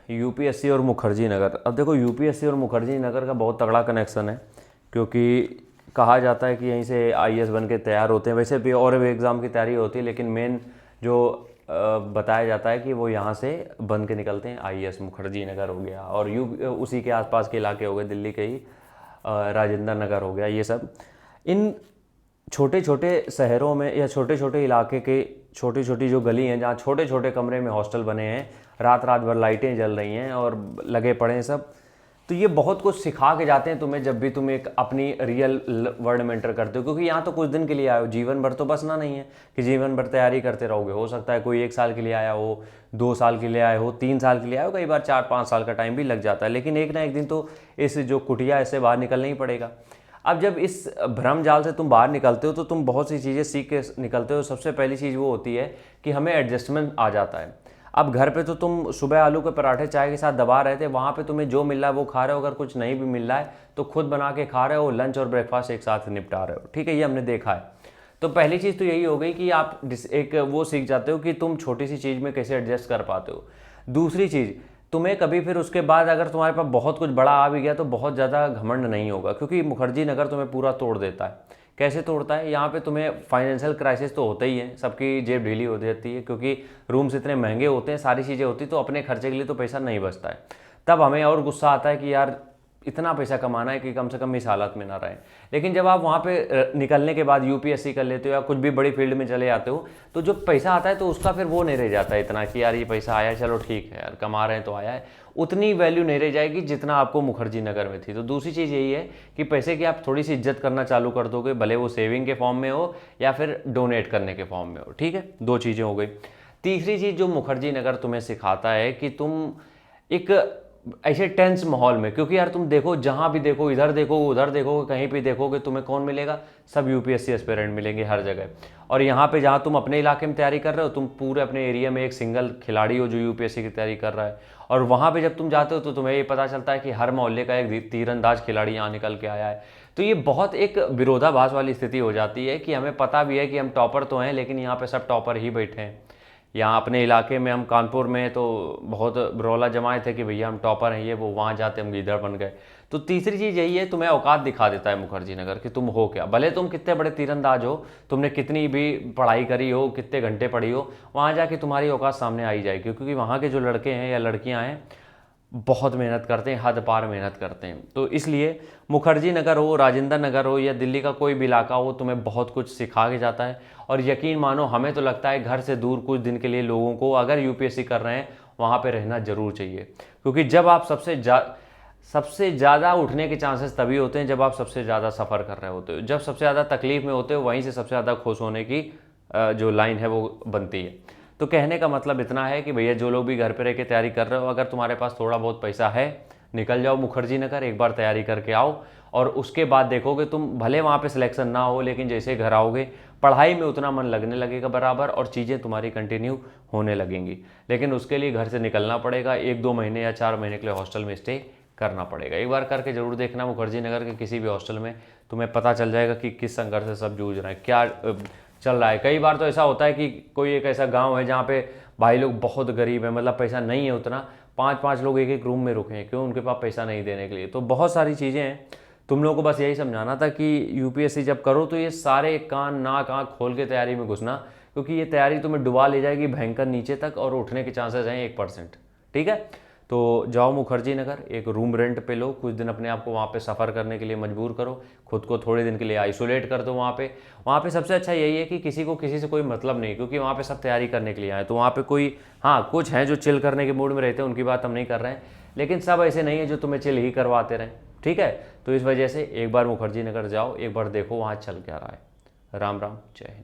UPSC और मुखर्जी नगर। अब देखो यूपीएससी और मुखर्जी नगर का बहुत तगड़ा कनेक्शन है, क्योंकि कहा जाता है कि यहीं से आईएएस बन के तैयार होते हैं। वैसे भी और भी एग्ज़ाम की तैयारी होती है, लेकिन मेन जो बताया जाता है कि वो यहाँ से बन के निकलते हैं आईएएस। मुखर्जी नगर हो गया, और उसी के आसपास के इलाके हो गए, दिल्ली के ही राजेंद्र नगर हो गया, ये सब। इन छोटे छोटे शहरों में या छोटे छोटे इलाके के छोटी छोटी जो गली हैं, जहाँ छोटे छोटे कमरे में हॉस्टल बने हैं, रात रात भर लाइटें जल रही हैं और लगे पड़े हैं सब, तो ये बहुत कुछ सिखा के जाते हैं तुम्हें जब भी तुम एक अपनी रियल वर्ल्ड में एंटर करते हो। क्योंकि यहाँ तो कुछ दिन के लिए आए हो, जीवन भर तो बसना नहीं है कि जीवन भर तैयारी करते रहोगे। हो सकता है कोई 1 साल के लिए आया हो, 2 साल के लिए आए हो, 3 साल के लिए आए हो, कई बार 4-5 साल का टाइम भी लग जाता है, लेकिन एक ना एक दिन तो इस जो कुटिया इससे बाहर निकलना ही पड़ेगा। अब जब इस भ्रम जाल से तुम बाहर निकलते हो तो तुम बहुत सी चीज़ें सीख के निकलते हो। सबसे पहली चीज़ वो होती है कि हमें एडजस्टमेंट आ जाता है। अब घर पे तो तुम सुबह आलू के पराठे चाय के साथ दबा रहे थे, वहाँ पे तुम्हें जो मिल रहा है वो खा रहे हो। अगर कुछ नहीं भी मिल रहा है तो खुद बना के खा रहे हो, लंच और ब्रेकफास्ट एक साथ निपटा रहे हो। ठीक है, ये हमने देखा है। तो पहली चीज़ तो यही हो गई कि आप एक वो सीख जाते हो कि तुम छोटी सी चीज़ में कैसे एडजस्ट कर पाते हो। दूसरी चीज़, तुम्हें कभी फिर उसके बाद अगर तुम्हारे पास बहुत कुछ बड़ा आ भी गया तो बहुत ज़्यादा घमंड नहीं होगा, क्योंकि मुखर्जी नगर तुम्हें पूरा तोड़ देता है। कैसे तोड़ता है? यहाँ पे तुम्हें फाइनेंशियल क्राइसिस तो होता ही है, सबकी जेब ढीली हो जाती है, क्योंकि रूम्स इतने महंगे होते हैं, सारी चीज़ें होती, तो अपने खर्चे के लिए तो पैसा नहीं बचता है। तब हमें और गुस्सा आता है कि यार इतना पैसा कमाना है कि कम से कम इस हालत में ना रहें। लेकिन जब आप वहाँ पे निकलने के बाद यूपीएससी कर लेते हो या कुछ भी बड़ी फील्ड में चले जाते हो, तो जो पैसा आता है तो उसका फिर वो नहीं रह जाता है इतना कि यार ये पैसा आया, चलो ठीक है यार कमा रहे हैं तो आया है, उतनी वैल्यू नहीं रह जाएगी जितना आपको मुखर्जी नगर में थी। तो दूसरी चीज़ यही है कि पैसे की आप थोड़ी सी इज्जत करना चालू कर दोगे, भले वो सेविंग के फॉर्म में हो या फिर डोनेट करने के फॉर्म में हो। ठीक है, 2 चीज़ें हो गई। तीसरी चीज़ जो मुखर्जी नगर तुम्हें सिखाता है कि तुम एक ऐसे टेंस माहौल में, क्योंकि यार तुम देखो जहाँ भी देखो, इधर देखो उधर देखो, कहीं भी देखोगे तुम्हें कौन मिलेगा? सब यूपीएससी एस्पिरेंट मिलेंगे हर जगह। और यहाँ पे जहाँ तुम अपने इलाके में तैयारी कर रहे हो, तुम पूरे अपने एरिया में एक सिंगल खिलाड़ी हो जो यूपीएससी की तैयारी कर रहा है। और वहाँ पे जब तुम जाते हो तो तुम्हें ये पता चलता है कि हर मोहल्ले का एक तीरंदाज खिलाड़ी यहाँ निकल के आया है। तो ये बहुत एक विरोधाभास वाली स्थिति हो जाती है कि हमें पता भी है कि हम टॉपर तो हैं, लेकिन यहाँ पे सब टॉपर ही बैठे हैं। यहाँ अपने इलाके में हम कानपुर में तो बहुत रौला जमाए थे कि भैया हम टॉपर हैं, ये वो, वहाँ जाते हम गीदड़ बन गए। तो तीसरी चीज़ यही है, तुम्हें औकात दिखा देता है मुखर्जी नगर कि तुम हो क्या। भले तुम कितने बड़े तीरंदाज हो, तुमने कितनी भी पढ़ाई करी हो, कितने घंटे पढ़ी हो, वहाँ जाके तुम्हारी औकात सामने आई जाएगी। क्योंकि वहाँ के जो लड़के हैं या लड़कियाँ हैं बहुत मेहनत करते हैं, हद पार मेहनत करते हैं। तो इसलिए मुखर्जी नगर हो, राजेंद्र नगर हो या दिल्ली का कोई भी इलाका हो, तुम्हें बहुत कुछ सिखा के जाता है। और यकीन मानो, हमें तो लगता है घर से दूर कुछ दिन के लिए लोगों को अगर यूपीएससी कर रहे हैं वहाँ पे रहना जरूर चाहिए। क्योंकि जब आप सबसे ज़्यादा उठने के चांसेस तभी होते हैं जब आप सबसे ज़्यादा सफ़र कर रहे होते हो। जब सबसे ज़्यादा तकलीफ में होते हो, वहीं से सबसे ज़्यादा खुश होने की जो लाइन है वो बनती है। तो कहने का मतलब इतना है कि भैया जो लोग भी घर पे रह के तैयारी कर रहे हो, अगर तुम्हारे पास थोड़ा बहुत पैसा है, निकल जाओ मुखर्जी नगर, एक बार तैयारी करके आओ। और उसके बाद देखोगे तुम, भले वहाँ पे सिलेक्शन ना हो, लेकिन जैसे घर आओगे पढ़ाई में उतना मन लगने लगेगा बराबर, और चीज़ें तुम्हारी कंटिन्यू होने लगेंगी। लेकिन उसके लिए घर से निकलना पड़ेगा, 1-2 महीने या 4 महीने के लिए हॉस्टल में स्टे करना पड़ेगा। एक बार करके जरूर देखना मुखर्जी नगर के किसी भी हॉस्टल में, तुम्हें पता चल जाएगा कि किस संघर्ष से सब जूझ रहे हैं, क्या चल रहा है। कई बार तो ऐसा होता है कि कोई एक ऐसा गांव है जहाँ पे भाई लोग बहुत गरीब है, मतलब पैसा नहीं है उतना, 5-5 लोग एक एक रूम में रुके हैं, क्यों? उनके पास पैसा नहीं देने के लिए। तो बहुत सारी चीज़ें हैं। तुम लोगों को बस यही समझाना था कि यूपीएससी जब करो तो ये सारे कान नाक आँख खोल के तैयारी में घुसना, क्योंकि ये तैयारी तुम्हें डुबा ले जाएगी भयंकर नीचे तक, और उठने के चांसेस हैं 1%। ठीक है, तो जाओ मुखर्जी नगर, एक रूम रेंट पे लो, कुछ दिन अपने आप को वहाँ पे सफ़र करने के लिए मजबूर करो, खुद को थोड़े दिन के लिए आइसोलेट कर दो वहाँ पे। वहाँ पे सबसे अच्छा यही है कि किसी को किसी से कोई मतलब नहीं, क्योंकि वहाँ पे सब तैयारी करने के लिए आए। तो वहाँ पे कोई, हाँ कुछ हैं जो चिल करने के मूड में रहते हैं, उनकी बात हम नहीं कर रहे हैं, लेकिन सब ऐसे नहीं है जो तुम्हें चिल ही करवाते रहें। ठीक है, तो इस वजह से एक बार मुखर्जी नगर जाओ, एक बार देखो वहाँ चल क्या रहा है। राम राम, जय हिंद।